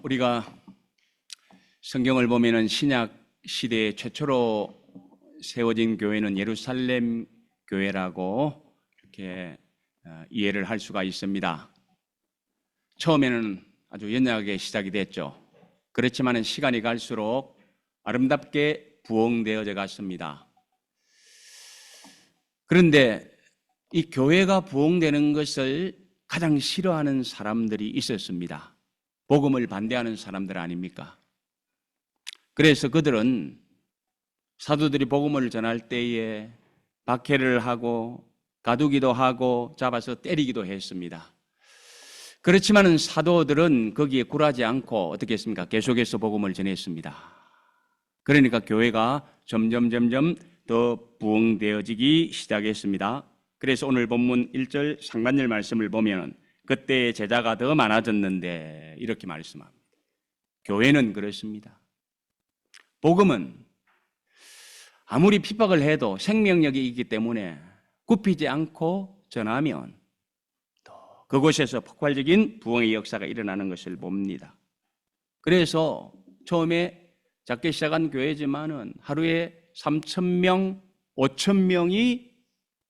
우리가 성경을 보면은 신약 시대 최초로 세워진 교회는 예루살렘 교회라고 이렇게 이해를 할 수가 있습니다. 처음에는 아주 연약하게 시작이 됐죠. 그렇지만 시간이 갈수록 아름답게 부흥되어져 갔습니다. 그런데 이 교회가 부흥되는 것을 가장 싫어하는 사람들이 있었습니다. 복음을 반대하는 사람들 아닙니까? 그래서 그들은 사도들이 복음을 전할 때에 박해를 하고 가두기도 하고 잡아서 때리기도 했습니다. 그렇지만 사도들은 거기에 굴하지 않고 어떻게 했습니까? 계속해서 복음을 전했습니다. 그러니까 교회가 점점 더 부흥되어지기 시작했습니다. 그래서 오늘 본문 1절 상반절 말씀을 보면 그때 제자가 더 많아졌는데 이렇게 말씀합니다. 교회는 그렇습니다. 복음은 아무리 핍박을 해도 생명력이 있기 때문에 굽히지 않고 전하면 또 그곳에서 폭발적인 부흥의 역사가 일어나는 것을 봅니다. 그래서 처음에 작게 시작한 교회지만은 하루에 3,000명, 5,000명이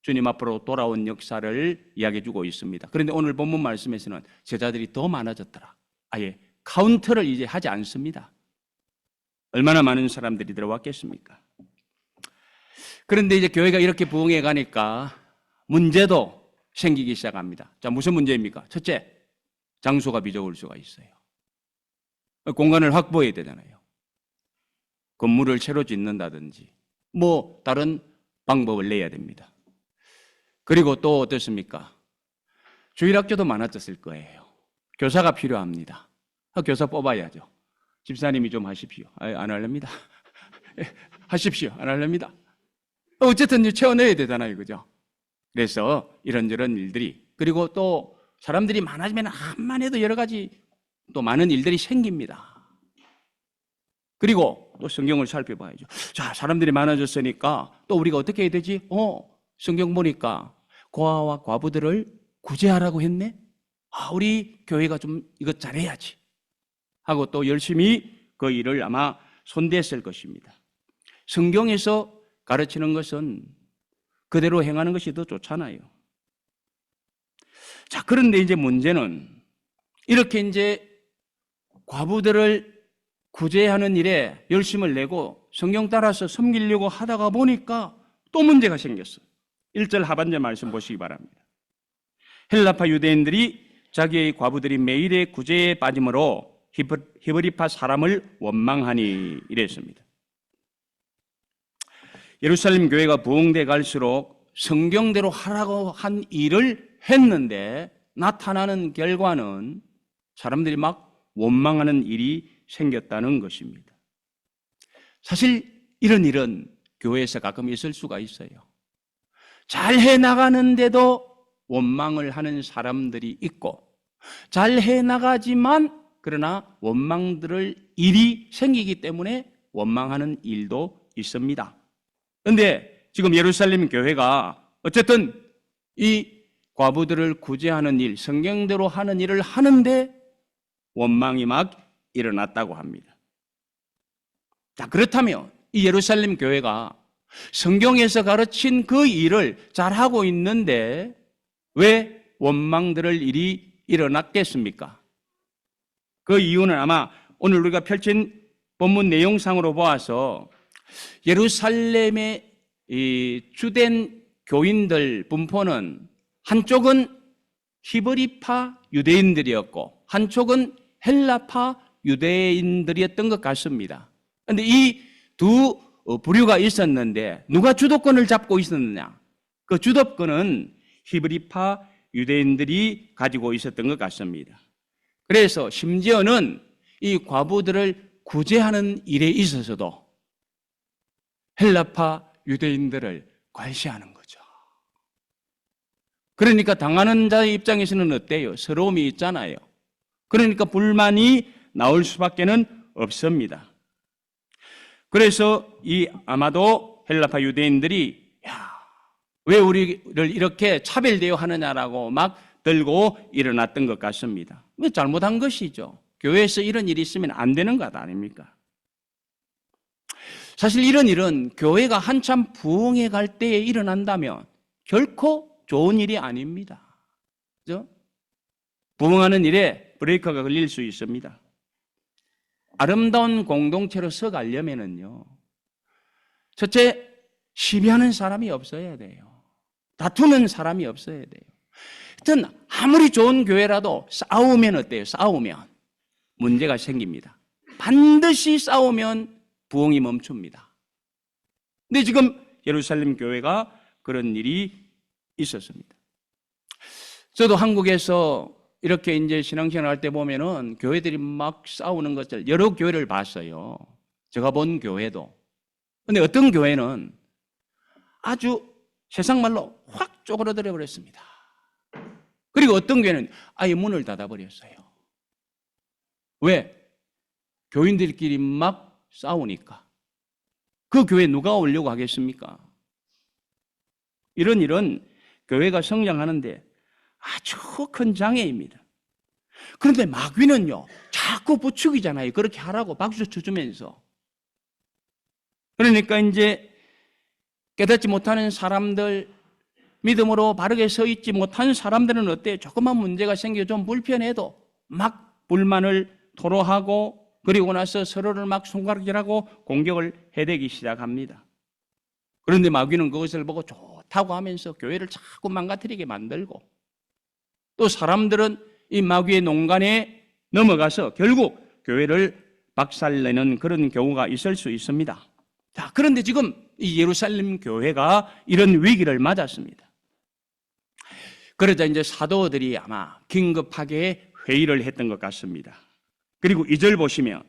주님 앞으로 돌아온 역사를 이야기해 주고 있습니다. 그런데 오늘 본문 말씀에서는 제자들이 더 많아졌더라. 아예 카운트를 이제 하지 않습니다. 얼마나 많은 사람들이 들어왔겠습니까? 그런데 이제 교회가 이렇게 부흥해 가니까 문제도 생기기 시작합니다. 자, 무슨 문제입니까? 첫째, 장소가 비좁을 수가 있어요. 공간을 확보해야 되잖아요. 건물을 새로 짓는다든지 뭐 다른 방법을 내야 됩니다. 그리고 또 어떻습니까? 주일학교도 많아졌을 거예요. 교사가 필요합니다. 교사 뽑아야죠. 집사님이 좀 하십시오. 안 할랍니다. 하십시오. 안 할랍니다. 어쨌든 채워넣어야 되잖아요. 그죠? 그래서 이런저런 일들이, 그리고 또 사람들이 많아지면 한만 해도 여러 가지 또 많은 일들이 생깁니다. 그리고 또 성경을 살펴봐야죠. 자, 사람들이 많아졌으니까 또 우리가 어떻게 해야 되지? 성경 보니까 고아와 과부들을 구제하라고 했네? 우리 교회가 좀 이것 잘해야지 하고 또 열심히 그 일을 아마 손댔을 것입니다. 성경에서 가르치는 것은 그대로 행하는 것이 더 좋잖아요. 자, 그런데 이제 문제는 이렇게 이제 과부들을 구제하는 일에 열심을 내고 성경 따라서 섬기려고 하다가 보니까 또 문제가 생겼어요. 1절 하반절 말씀 보시기 바랍니다. 헬라파 유대인들이 자기의 과부들이 매일의 구제에 빠짐으로 히브리파 사람을 원망하니 이랬습니다. 예루살렘 교회가 부흥돼 갈수록 성경대로 하라고 한 일을 했는데 나타나는 결과는 사람들이 막 원망하는 일이 생겼다는 것입니다. 사실 이런 일은 교회에서 가끔 있을 수가 있어요. 잘 해나가는데도 원망을 하는 사람들이 있고, 잘 해나가지만 그러나 원망들을 일이 생기기 때문에 원망하는 일도 있습니다. 그런데 지금 예루살렘 교회가 어쨌든 이 과부들을 구제하는 일, 성경대로 하는 일을 하는데 원망이 막 일어났다고 합니다. 자, 그렇다면 이 예루살렘 교회가 성경에서 가르친 그 일을 잘하고 있는데 왜 원망들을 일이 일어났겠습니까? 그 이유는 아마 오늘 우리가 펼친 본문 내용상으로 보아서 예루살렘의 이 주된 교인들 분포는 한쪽은 히브리파 유대인들이었고 한쪽은 헬라파 유대인들이었던 것 같습니다. 그런데 이 두 부류가 있었는데 누가 주도권을 잡고 있었느냐? 그 주도권은 히브리파 유대인들이 가지고 있었던 것 같습니다. 그래서 심지어는 이 과부들을 구제하는 일에 있어서도 헬라파 유대인들을 괄시하는 거죠. 그러니까 당하는 자의 입장에서는 어때요? 서러움이 있잖아요. 그러니까 불만이 나올 수밖에는 없습니다. 그래서 아마도 헬라파 유대인들이 왜 우리를 이렇게 차별대우하느냐라고 막 들고 일어났던 것 같습니다. 잘못한 것이죠. 교회에서 이런 일이 있으면 안 되는 것 아닙니까? 사실 이런 일은 교회가 한참 부흥해 갈 때에 일어난다면 결코 좋은 일이 아닙니다. 그죠? 부흥하는 일에 브레이크가 걸릴 수 있습니다. 아름다운 공동체로 서가려면은요, 첫째, 시비하는 사람이 없어야 돼요. 다투는 사람이 없어야 돼요. 하여튼 아무리 좋은 교회라도 싸우면 어때요? 싸우면 문제가 생깁니다. 반드시 싸우면 부흥이 멈춥니다. 근데 지금 예루살렘 교회가 그런 일이 있었습니다. 저도 한국에서 이렇게 이제 신앙생활 할 때 보면은 교회들이 막 싸우는 것들 여러 교회를 봤어요. 제가 본 교회도. 근데 어떤 교회는 아주 세상 말로 확 쪼그라들어 버렸습니다. 그리고 어떤 교회는 아예 문을 닫아 버렸어요. 왜? 교인들끼리 막 싸우니까. 그 교회 누가 오려고 하겠습니까? 이런 일은 교회가 성장하는데 아주 큰 장애입니다. 그런데 마귀는요, 자꾸 부추기잖아요. 그렇게 하라고 박수 쳐주면서. 그러니까 이제 깨닫지 못하는 사람들, 믿음으로 바르게 서 있지 못한 사람들은 어때요? 조그만 문제가 생겨 좀 불편해도 막 불만을 토로하고 그리고 나서 서로를 막 손가락질하고 공격을 해대기 시작합니다. 그런데 마귀는 그것을 보고 좋다고 하면서 교회를 자꾸 망가뜨리게 만들고 또 사람들은 이 마귀의 농간에 넘어가서 결국 교회를 박살내는 그런 경우가 있을 수 있습니다. 자, 그런데 지금 이 예루살렘 교회가 이런 위기를 맞았습니다. 그러자 이제 사도들이 아마 긴급하게 회의를 했던 것 같습니다. 그리고 2절 보시면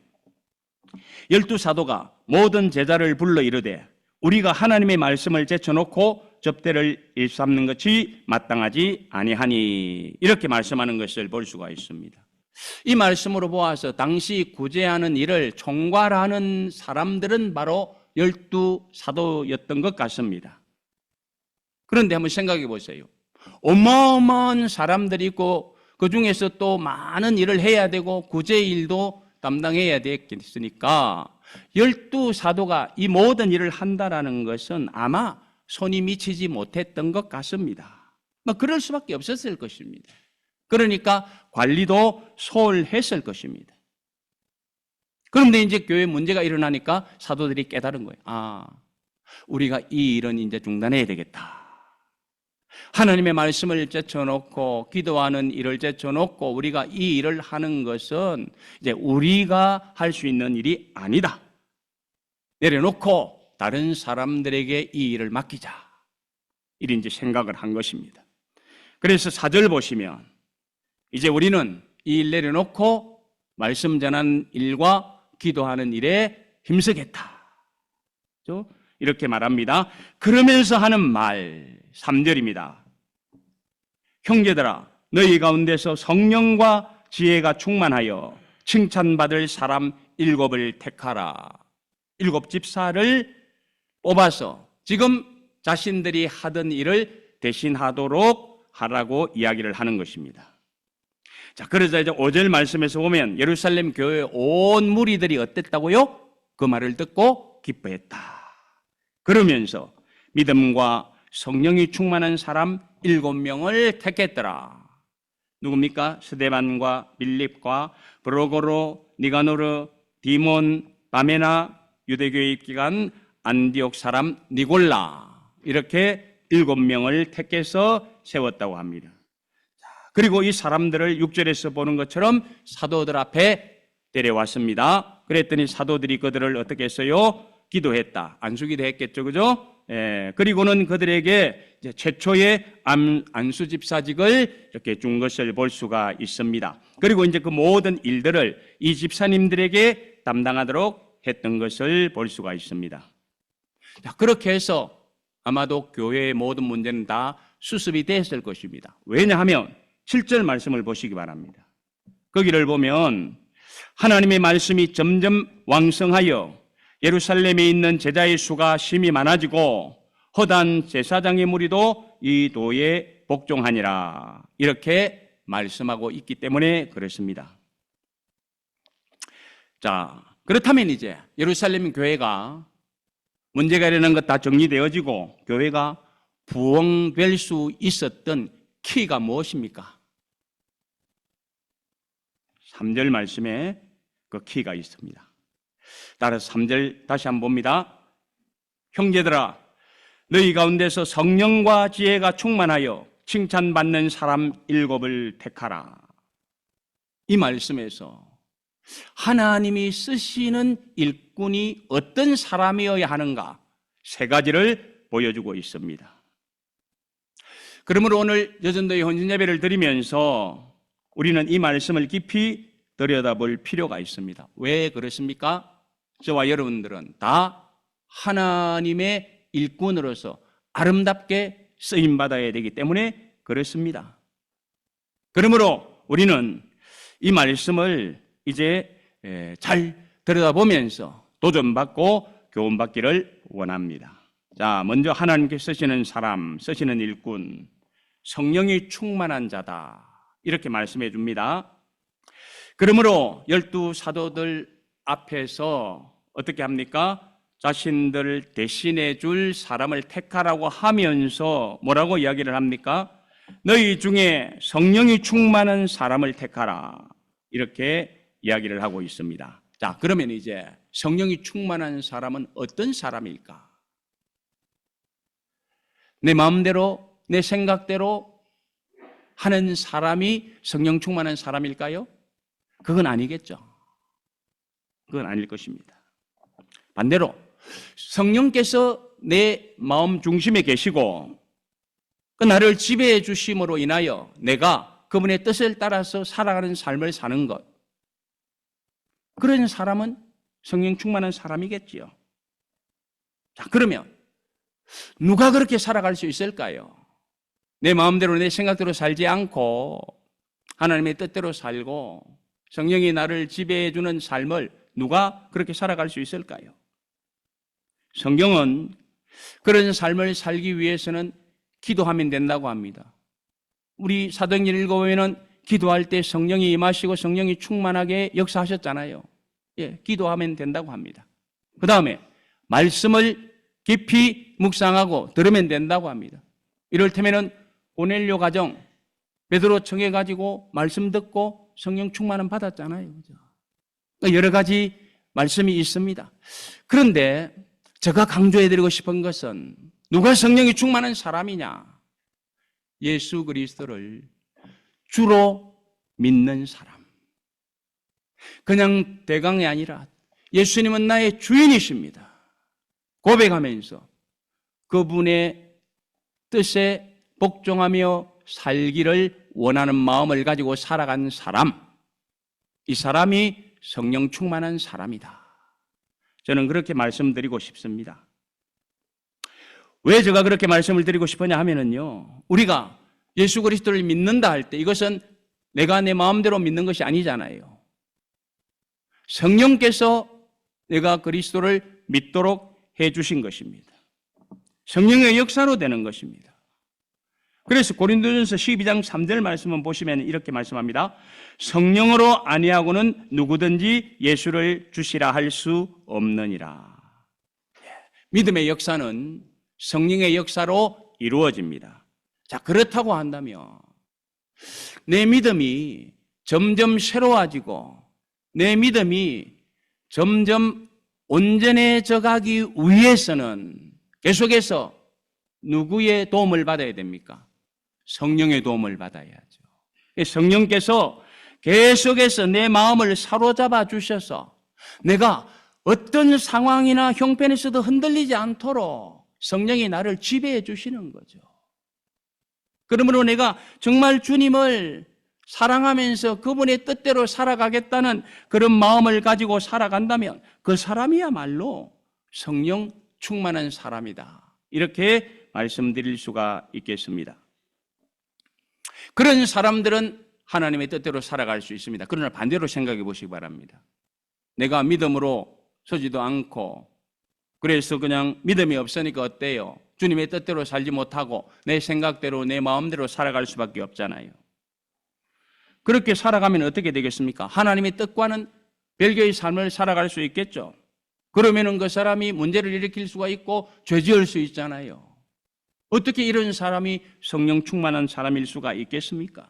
12사도가 모든 제자를 불러 이르되 우리가 하나님의 말씀을 제쳐놓고 접대를 일삼는 것이 마땅하지 아니하니 이렇게 말씀하는 것을 볼 수가 있습니다. 이 말씀으로 보아서 당시 구제하는 일을 총괄하는 사람들은 바로 12사도였던 것 같습니다. 그런데 한번 생각해 보세요. 어마어마한 사람들이 있고 그 중에서 또 많은 일을 해야 되고 구제 일도 담당해야 되겠으니까 12사도가 이 모든 일을 한다라는 것은 아마 손이 미치지 못했던 것 같습니다. 그럴 수밖에 없었을 것입니다. 그러니까 관리도 소홀했을 것입니다. 그런데 이제 교회 문제가 일어나니까 사도들이 깨달은 거예요. 아, 우리가 이 일은 이제 중단해야 되겠다. 하나님의 말씀을 제쳐놓고 기도하는 일을 제쳐놓고 우리가 이 일을 하는 것은 이제 우리가 할 수 있는 일이 아니다. 내려놓고 다른 사람들에게 이 일을 맡기자. 이런 이제 생각을 한 것입니다. 그래서 4절 보시면 이제 우리는 이 일 내려놓고 말씀 전하는 일과 기도하는 일에 힘쓰겠다. 이렇게 말합니다. 그러면서 하는 말 3절입니다. 형제들아 너희 가운데서 성령과 지혜가 충만하여 칭찬받을 사람 7을 택하라. 7 집사를 뽑아서 지금 자신들이 하던 일을 대신하도록 하라고 이야기를 하는 것입니다. 자, 그러자 이제 5절 말씀에서 보면 예루살렘 교회 온 무리들이 어땠다고요? 그 말을 듣고 기뻐했다. 그러면서 믿음과 성령이 충만한 사람 7명을 택했더라. 누굽니까? 스데반과 빌립과 브로고로, 니가노르, 디몬, 바메나, 유대교에 입기간 안디옥 사람 니골라. 이렇게 7명을 택해서 세웠다고 합니다. 그리고 이 사람들을 6절에서 보는 것처럼 사도들 앞에 데려왔습니다. 그랬더니 사도들이 그들을 어떻게 했어요? 기도했다. 안수기도 했겠죠, 그죠? 그리고는 그들에게 이제 최초의 안수집사직을 이렇게 준 것을 볼 수가 있습니다. 그리고 이제 그 모든 일들을 이 집사님들에게 담당하도록 했던 것을 볼 수가 있습니다. 자, 그렇게 해서 아마도 교회의 모든 문제는 다 수습이 됐을 것입니다. 왜냐하면 7절 말씀을 보시기 바랍니다. 거기를 보면 하나님의 말씀이 점점 왕성하여 예루살렘에 있는 제자의 수가 심히 많아지고 허다한 제사장의 무리도 이 도에 복종하니라. 이렇게 말씀하고 있기 때문에 그렇습니다. 자, 그렇다면 이제 예루살렘 교회가 문제가 되는 것 다 정리되어지고 교회가 부흥될 수 있었던 키가 무엇입니까? 3절 말씀에 그 키가 있습니다. 따라서 3절 다시 한번 봅니다. 형제들아, 너희 가운데서 성령과 지혜가 충만하여 칭찬받는 사람 7을 택하라. 이 말씀에서 하나님이 쓰시는 일꾼이 어떤 사람이어야 하는가 3가지를 보여주고 있습니다. 그러므로 오늘 여전도의 혼신예배를 드리면서 우리는 이 말씀을 깊이 들여다볼 필요가 있습니다. 왜 그렇습니까? 저와 여러분들은 다 하나님의 일꾼으로서 아름답게 쓰임받아야 되기 때문에 그렇습니다. 그러므로 우리는 이 말씀을 이제 잘 들여다보면서 도전받고 교훈받기를 원합니다. 자, 먼저 하나님께 쓰시는 사람, 쓰시는 일꾼, 성령이 충만한 자다, 이렇게 말씀해 줍니다. 그러므로 12사도들 앞에서 어떻게 합니까? 자신들 대신해 줄 사람을 택하라고 하면서 뭐라고 이야기를 합니까? 너희 중에 성령이 충만한 사람을 택하라, 이렇게 이야기를 하고 있습니다. 자, 그러면 이제 성령이 충만한 사람은 어떤 사람일까? 내 마음대로, 내 생각대로 하는 사람이 성령 충만한 사람일까요? 그건 아니겠죠. 그건 아닐 것입니다. 반대로 성령께서 내 마음 중심에 계시고 그 나를 지배해 주심으로 인하여 내가 그분의 뜻을 따라서 살아가는 삶을 사는 것, 그런 사람은 성령 충만한 사람이겠지요. 자, 그러면 누가 그렇게 살아갈 수 있을까요? 내 마음대로 내 생각대로 살지 않고 하나님의 뜻대로 살고 성령이 나를 지배해 주는 삶을 누가 그렇게 살아갈 수 있을까요? 성경은 그런 삶을 살기 위해서는 기도하면 된다고 합니다. 우리 사도행전 읽어보면 기도할 때 성령이 임하시고 성령이 충만하게 역사하셨잖아요. 예, 기도하면 된다고 합니다. 그 다음에 말씀을 깊이 묵상하고 들으면 된다고 합니다. 이를테면 고넬료 가정 베드로 청해가지고 말씀 듣고 성령 충만은 받았잖아요. 그죠? 여러 가지 말씀이 있습니다. 그런데 제가 강조해드리고 싶은 것은 누가 성령이 충만한 사람이냐? 예수 그리스도를 주로 믿는 사람. 그냥 대강이 아니라 예수님은 나의 주인이십니다. 고백하면서 그분의 뜻에 복종하며 살기를 원하는 마음을 가지고 살아간 사람, 이 사람이 성령 충만한 사람이다. 저는 그렇게 말씀드리고 싶습니다. 왜 제가 그렇게 말씀을 드리고 싶으냐 하면은요, 우리가 예수 그리스도를 믿는다 할 때 이것은 내가 내 마음대로 믿는 것이 아니잖아요. 성령께서 내가 그리스도를 믿도록 해주신 것입니다. 성령의 역사로 되는 것입니다. 그래서 고린도전서 12장 3절 말씀을 보시면 이렇게 말씀합니다. 성령으로 아니하고는 누구든지 예수를 주시라 할 수 없느니라. 믿음의 역사는 성령의 역사로 이루어집니다. 자, 그렇다고 한다면 내 믿음이 점점 새로워지고 내 믿음이 점점 온전해져 가기 위해서는 계속해서 누구의 도움을 받아야 됩니까? 성령의 도움을 받아야죠. 성령께서 계속해서 내 마음을 사로잡아 주셔서 내가 어떤 상황이나 형편에서도 흔들리지 않도록 성령이 나를 지배해 주시는 거죠. 그러므로 내가 정말 주님을 사랑하면서 그분의 뜻대로 살아가겠다는 그런 마음을 가지고 살아간다면 그 사람이야말로 성령 충만한 사람이다. 이렇게 말씀드릴 수가 있겠습니다. 그런 사람들은 하나님의 뜻대로 살아갈 수 있습니다. 그러나 반대로 생각해 보시기 바랍니다. 내가 믿음으로 서지도 않고 그래서 그냥 믿음이 없으니까 어때요? 주님의 뜻대로 살지 못하고 내 생각대로 내 마음대로 살아갈 수밖에 없잖아요. 그렇게 살아가면 어떻게 되겠습니까? 하나님의 뜻과는 별개의 삶을 살아갈 수 있겠죠. 그러면은 그 사람이 문제를 일으킬 수가 있고 죄 지을 수 있잖아요. 어떻게 이런 사람이 성령 충만한 사람일 수가 있겠습니까?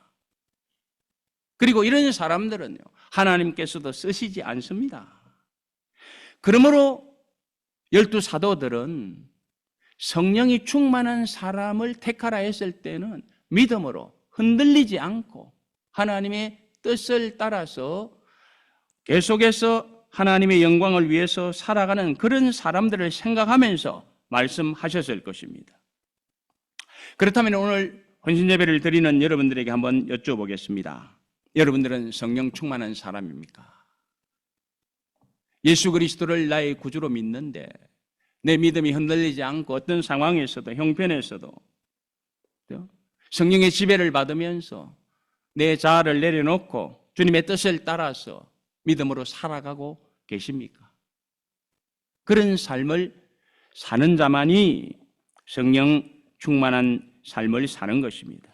그리고 이런 사람들은요, 하나님께서도 쓰시지 않습니다. 그러므로 12사도들은 성령이 충만한 사람을 택하라 했을 때는 믿음으로 흔들리지 않고 하나님의 뜻을 따라서 계속해서 하나님의 영광을 위해서 살아가는 그런 사람들을 생각하면서 말씀하셨을 것입니다. 그렇다면 오늘 헌신예배를 드리는 여러분들에게 한번 여쭤보겠습니다. 여러분들은 성령 충만한 사람입니까? 예수 그리스도를 나의 구주로 믿는데 내 믿음이 흔들리지 않고 어떤 상황에서도 형편에서도 성령의 지배를 받으면서 내 자아를 내려놓고 주님의 뜻을 따라서 믿음으로 살아가고 계십니까? 그런 삶을 사는 자만이 성령 충만한 삶을 사는 것입니다.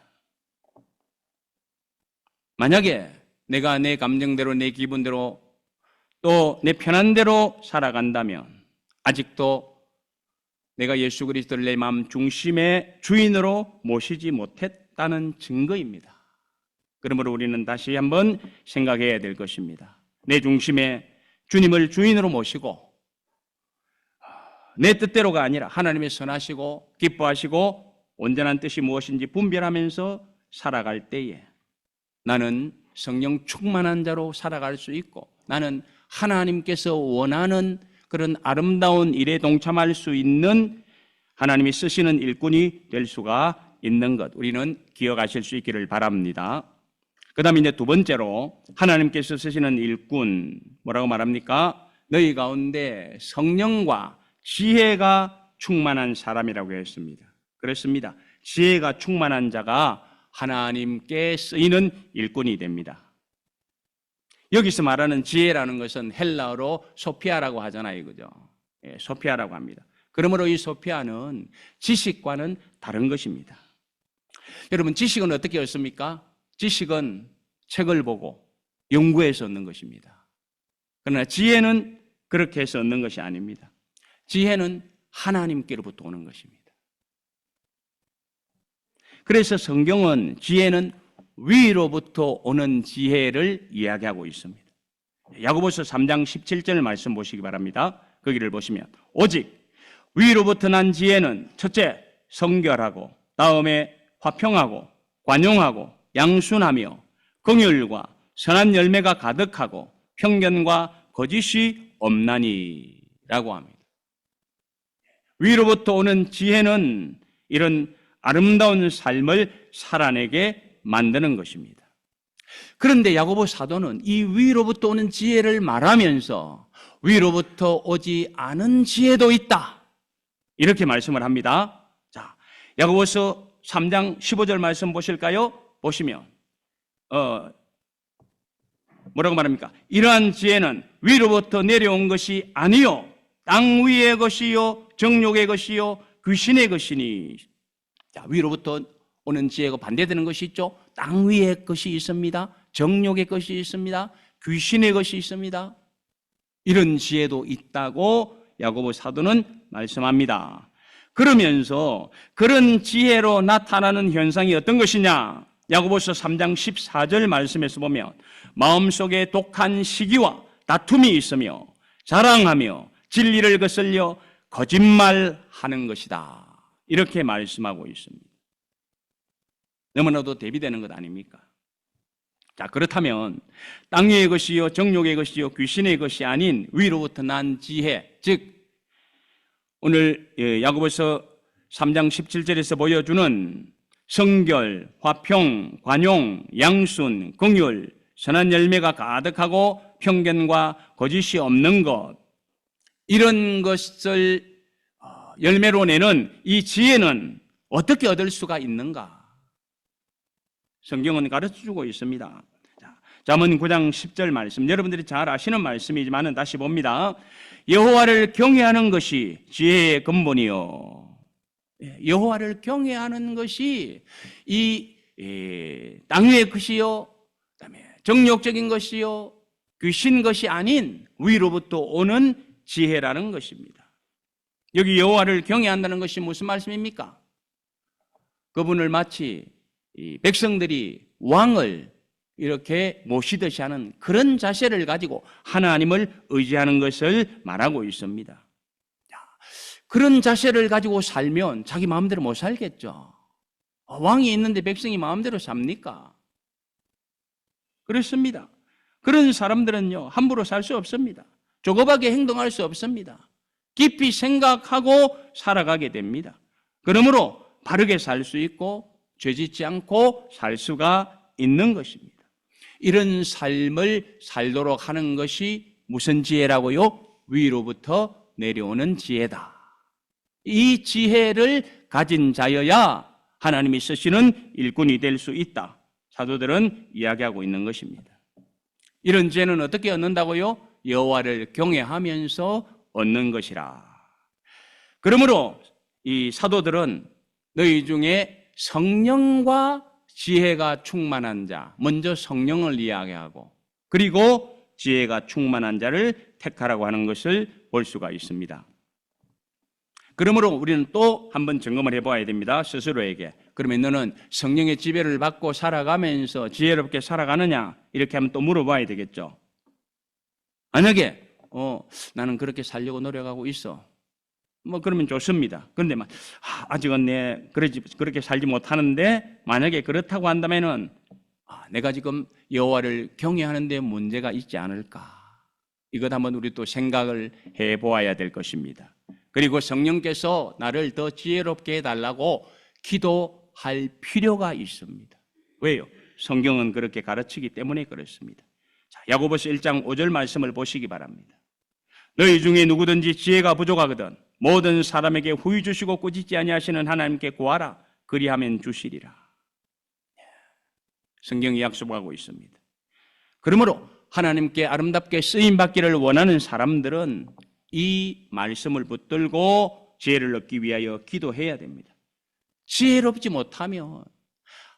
만약에 내가 내 감정대로 내 기분대로 또 내 편한 대로 살아간다면 아직도 내가 예수 그리스도를 내 마음 중심의 주인으로 모시지 못했다는 증거입니다. 그러므로 우리는 다시 한번 생각해야 될 것입니다. 내 중심에 주님을 주인으로 모시고 내 뜻대로가 아니라 하나님의 선하시고 기뻐하시고 온전한 뜻이 무엇인지 분별하면서 살아갈 때에 나는 성령 충만한 자로 살아갈 수 있고 나는 하나님께서 원하는 그런 아름다운 일에 동참할 수 있는 하나님이 쓰시는 일꾼이 될 수가 있는 것, 우리는 기억하실 수 있기를 바랍니다. 그 다음에 이제 두 번째로 하나님께서 쓰시는 일꾼, 뭐라고 말합니까? 너희 가운데 성령과 지혜가 충만한 사람이라고 했습니다. 그렇습니다. 지혜가 충만한 자가 하나님께 쓰이는 일꾼이 됩니다. 여기서 말하는 지혜라는 것은 헬라어로 소피아라고 하잖아요. 그죠? 예, 소피아라고 합니다. 그러므로 이 소피아는 지식과는 다른 것입니다. 여러분, 지식은 어떻게 얻습니까? 지식은 책을 보고 연구해서 얻는 것입니다. 그러나 지혜는 그렇게 해서 얻는 것이 아닙니다. 지혜는 하나님께로부터 오는 것입니다. 그래서 성경은 지혜는 위로부터 오는 지혜를 이야기하고 있습니다. 야고보서 3장 17절 말씀 보시기 바랍니다. 거기를 보시면 오직 위로부터 난 지혜는 첫째 성결하고 다음에 화평하고 관용하고 양순하며 긍휼과 선한 열매가 가득하고 편견과 거짓이 없나니 라고 합니다. 위로부터 오는 지혜는 이런 아름다운 삶을 살아내게 만드는 것입니다. 그런데 야고보 사도는 이 위로부터 오는 지혜를 말하면서 위로부터 오지 않은 지혜도 있다, 이렇게 말씀을 합니다. 자, 야고보서 3장 15절 말씀 보실까요? 보시면 뭐라고 말합니까? 이러한 지혜는 위로부터 내려온 것이 아니요 땅 위의 것이요 정욕의 것이요 귀신의 것이니. 자, 위로부터 오는 지혜가 반대되는 것이 있죠. 땅 위의 것이 있습니다. 정욕의 것이 있습니다. 귀신의 것이 있습니다. 이런 지혜도 있다고 야고보 사도는 말씀합니다. 그러면서 그런 지혜로 나타나는 현상이 어떤 것이냐? 야고보서 3장 14절 말씀에서 보면 마음속에 독한 시기와 다툼이 있으며 자랑하며 진리를 거슬려 거짓말하는 것이다, 이렇게 말씀하고 있습니다. 너무나도 대비되는 것 아닙니까? 자, 그렇다면 땅 위의 것이요 정욕의 것이요 귀신의 것이 아닌 위로부터 난 지혜, 즉 오늘 야고보서 3장 17절에서 보여주는 성결, 화평, 관용, 양순, 긍휼, 선한 열매가 가득하고 편견과 거짓이 없는 것, 이런 것을 열매로 내는 이 지혜는 어떻게 얻을 수가 있는가? 성경은 가르쳐주고 있습니다. 잠언 9장 10절 말씀, 여러분들이 잘 아시는 말씀이지만 다시 봅니다. 여호와를 경외하는 것이 지혜의 근본이요. 여호와를 경외하는 것이 이 땅 위의 것이요, 그다음에 정욕적인 것이요, 귀신 것이 아닌 위로부터 오는 지혜라는 것입니다. 여기 여호와를 경외한다는 것이 무슨 말씀입니까? 그분을 마치 이 백성들이 왕을 이렇게 모시듯이 하는 그런 자세를 가지고 하나님을 의지하는 것을 말하고 있습니다. 그런 자세를 가지고 살면 자기 마음대로 못 살겠죠. 왕이 있는데 백성이 마음대로 삽니까? 그렇습니다. 그런 사람들은요, 함부로 살 수 없습니다. 조급하게 행동할 수 없습니다. 깊이 생각하고 살아가게 됩니다. 그러므로 바르게 살 수 있고 죄짓지 않고 살 수가 있는 것입니다. 이런 삶을 살도록 하는 것이 무슨 지혜라고요? 위로부터 내려오는 지혜다. 이 지혜를 가진 자여야 하나님이 쓰시는 일꾼이 될 수 있다. 사도들은 이야기하고 있는 것입니다. 이런 지혜는 어떻게 얻는다고요? 여호와를 경외하면서 얻는 것이라. 그러므로 이 사도들은 너희 중에 성령과 지혜가 충만한 자, 먼저 성령을 이야기하고 그리고 지혜가 충만한 자를 택하라고 하는 것을 볼 수가 있습니다. 그러므로 우리는 또 한번 점검을 해봐야 됩니다. 스스로에게. 그러면 너는 성령의 지배를 받고 살아가면서 지혜롭게 살아가느냐? 이렇게 한번 또 물어봐야 되겠죠. 만약에 나는 그렇게 살려고 노력하고 있어. 그러면 좋습니다. 그런데 아직은 그렇게 살지 못하는데 만약에 그렇다고 한다면은 내가 지금 여호와를 경외하는 데 문제가 있지 않을까? 이것 한번 우리 또 생각을 해보아야 될 것입니다. 그리고 성령께서 나를 더 지혜롭게 해달라고 기도할 필요가 있습니다. 왜요? 성경은 그렇게 가르치기 때문에 그렇습니다. 자, 야고보서 1장 5절 말씀을 보시기 바랍니다. 너희 중에 누구든지 지혜가 부족하거든 모든 사람에게 후히 주시고 꾸짖지 아니하시는 하나님께 구하라. 그리하면 주시리라. 성경이 약속하고 있습니다. 그러므로 하나님께 아름답게 쓰임받기를 원하는 사람들은 이 말씀을 붙들고 지혜를 얻기 위하여 기도해야 됩니다. 지혜롭지 못하면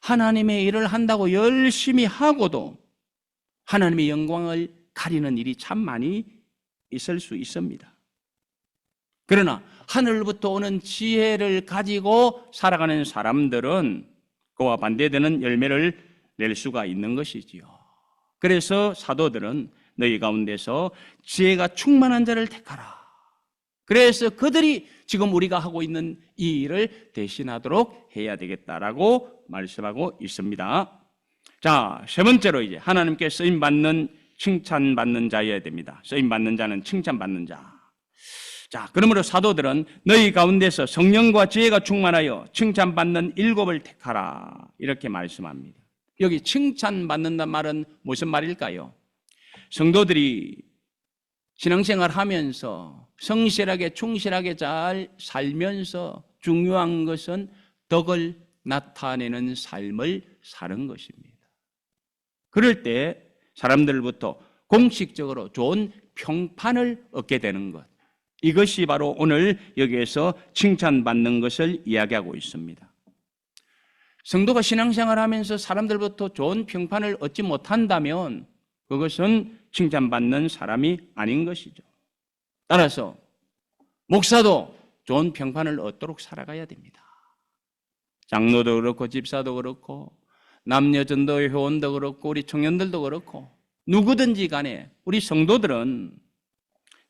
하나님의 일을 한다고 열심히 하고도 하나님의 영광을 가리는 일이 참 많이 있을 수 있습니다. 그러나 하늘부터 오는 지혜를 가지고 살아가는 사람들은 그와 반대되는 열매를 낼 수가 있는 것이지요. 그래서 사도들은 너희 가운데서 지혜가 충만한 자를 택하라. 그래서 그들이 지금 우리가 하고 있는 이 일을 대신하도록 해야 되겠다라고 말씀하고 있습니다. 자, 세 번째로 이제 하나님께 쓰임받는 칭찬받는 자여야 됩니다. 쓰임받는 자는 칭찬받는 자. 자, 그러므로 사도들은 너희 가운데서 성령과 지혜가 충만하여 칭찬받는 일곱을 택하라. 이렇게 말씀합니다. 여기 칭찬받는다는 말은 무슨 말일까요? 성도들이 신앙생활 하면서 성실하게 충실하게 잘 살면서 중요한 것은 덕을 나타내는 삶을 사는 것입니다. 그럴 때 사람들부터 공식적으로 좋은 평판을 얻게 되는 것, 이것이 바로 오늘 여기에서 칭찬받는 것을 이야기하고 있습니다. 성도가 신앙생활하면서 사람들부터 좋은 평판을 얻지 못한다면 그것은 칭찬받는 사람이 아닌 것이죠. 따라서 목사도 좋은 평판을 얻도록 살아가야 됩니다. 장로도 그렇고 집사도 그렇고 남녀전도회 회원도 그렇고 우리 청년들도 그렇고 누구든지 간에 우리 성도들은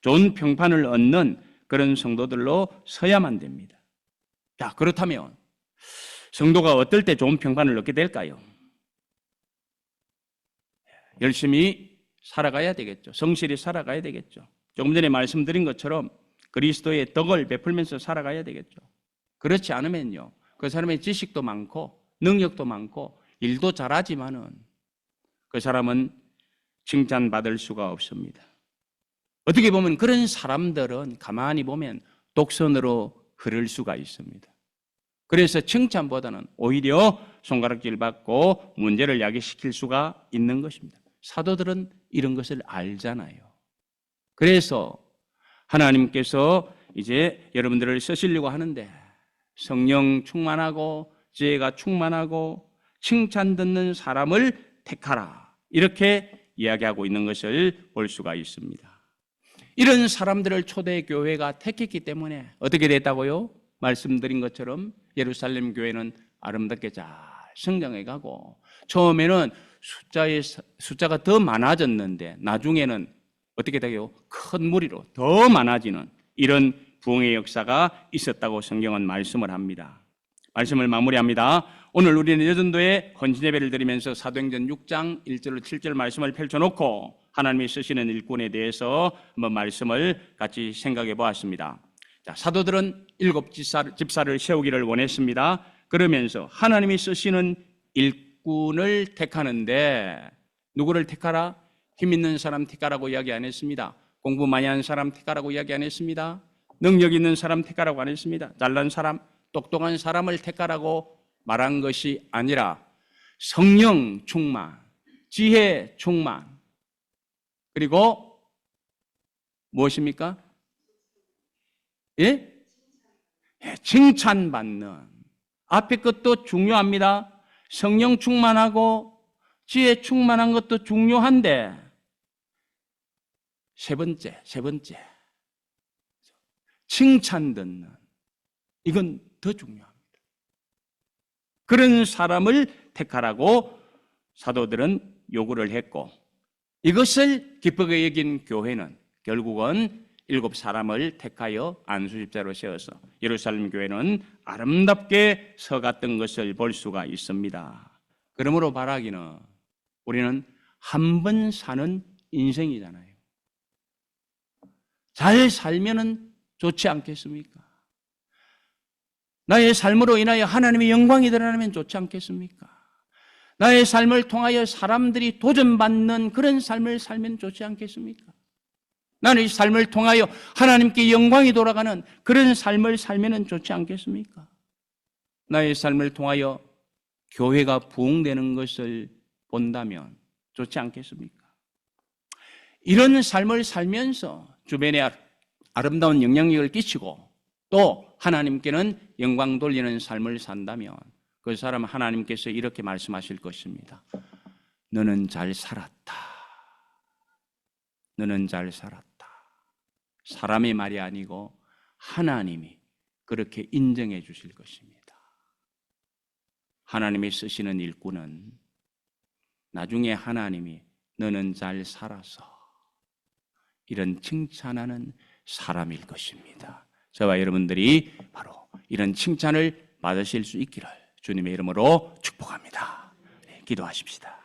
좋은 평판을 얻는 그런 성도들로 서야만 됩니다. 자, 그렇다면 성도가 어떨 때 좋은 평판을 얻게 될까요? 열심히 살아가야 되겠죠. 성실히 살아가야 되겠죠. 조금 전에 말씀드린 것처럼 그리스도의 덕을 베풀면서 살아가야 되겠죠. 그렇지 않으면요, 그 사람의 지식도 많고 능력도 많고 일도 잘하지만은 그 사람은 칭찬받을 수가 없습니다. 어떻게 보면 그런 사람들은 가만히 보면 독선으로 흐를 수가 있습니다. 그래서 칭찬보다는 오히려 손가락질 받고 문제를 야기시킬 수가 있는 것입니다. 사도들은 이런 것을 알잖아요. 그래서 하나님께서 이제 여러분들을 쓰시려고 하는데 성령 충만하고 지혜가 충만하고 칭찬 듣는 사람을 택하라. 이렇게 이야기하고 있는 것을 볼 수가 있습니다. 이런 사람들을 초대교회가 택했기 때문에 어떻게 됐다고요? 말씀드린 것처럼 예루살렘 교회는 아름답게 잘 성장해 가고, 처음에는 숫자가 더 많아졌는데 나중에는 어떻게 되요? 큰 무리로 더 많아지는 이런 부흥의 역사가 있었다고 성경은 말씀을 합니다. 말씀을 마무리합니다. 오늘 우리는 여전도에 헌신예배를 드리면서 사도행전 6장 1절로 7절 말씀을 펼쳐놓고 하나님이 쓰시는 일꾼에 대해서 한번 말씀을 같이 생각해 보았습니다. 자, 사도들은 7 집사를 세우기를 원했습니다. 그러면서 하나님이 쓰시는 일꾼을 택하는데 누구를 택하라? 힘 있는 사람 택하라고 이야기 안 했습니다. 공부 많이 하는 사람 택하라고 이야기 안 했습니다. 능력 있는 사람 택하라고 안 했습니다. 잘난 사람, 똑똑한 사람을 택하라고 말한 것이 아니라 성령 충만, 지혜 충만, 그리고 무엇입니까? 예? 칭찬받는. 앞에 것도 중요합니다. 성령 충만하고 지혜 충만한 것도 중요한데 세 번째 칭찬 듣는, 이건 더 중요합니다. 그런 사람을 택하라고 사도들은 요구를 했고, 이것을 기쁘게 여긴 교회는 결국은 7 사람을 택하여 안수집사로 세워서 예루살렘 교회는 아름답게 서갔던 것을 볼 수가 있습니다. 그러므로 바라기는 우리는 한 번 사는 인생이잖아요. 잘 살면은 좋지 않겠습니까? 나의 삶으로 인하여 하나님의 영광이 드러나면 좋지 않겠습니까? 나의 삶을 통하여 사람들이 도전받는 그런 삶을 살면 좋지 않겠습니까? 나의 삶을 통하여 하나님께 영광이 돌아가는 그런 삶을 살면 좋지 않겠습니까? 나의 삶을 통하여 교회가 부흥되는 것을 본다면 좋지 않겠습니까? 이런 삶을 살면서 주변에 아름다운 영향력을 끼치고 또 하나님께는 영광 돌리는 삶을 산다면 그 사람은 하나님께서 이렇게 말씀하실 것입니다. 너는 잘 살았다. 너는 잘 살았다. 사람의 말이 아니고 하나님이 그렇게 인정해 주실 것입니다. 하나님이 쓰시는 일꾼은 나중에 하나님이 너는 잘 살아서 이런 칭찬하는 사람일 것입니다. 저와 여러분들이 바로 이런 칭찬을 받으실 수 있기를 주님의 이름으로 축복합니다. 기도하십시다.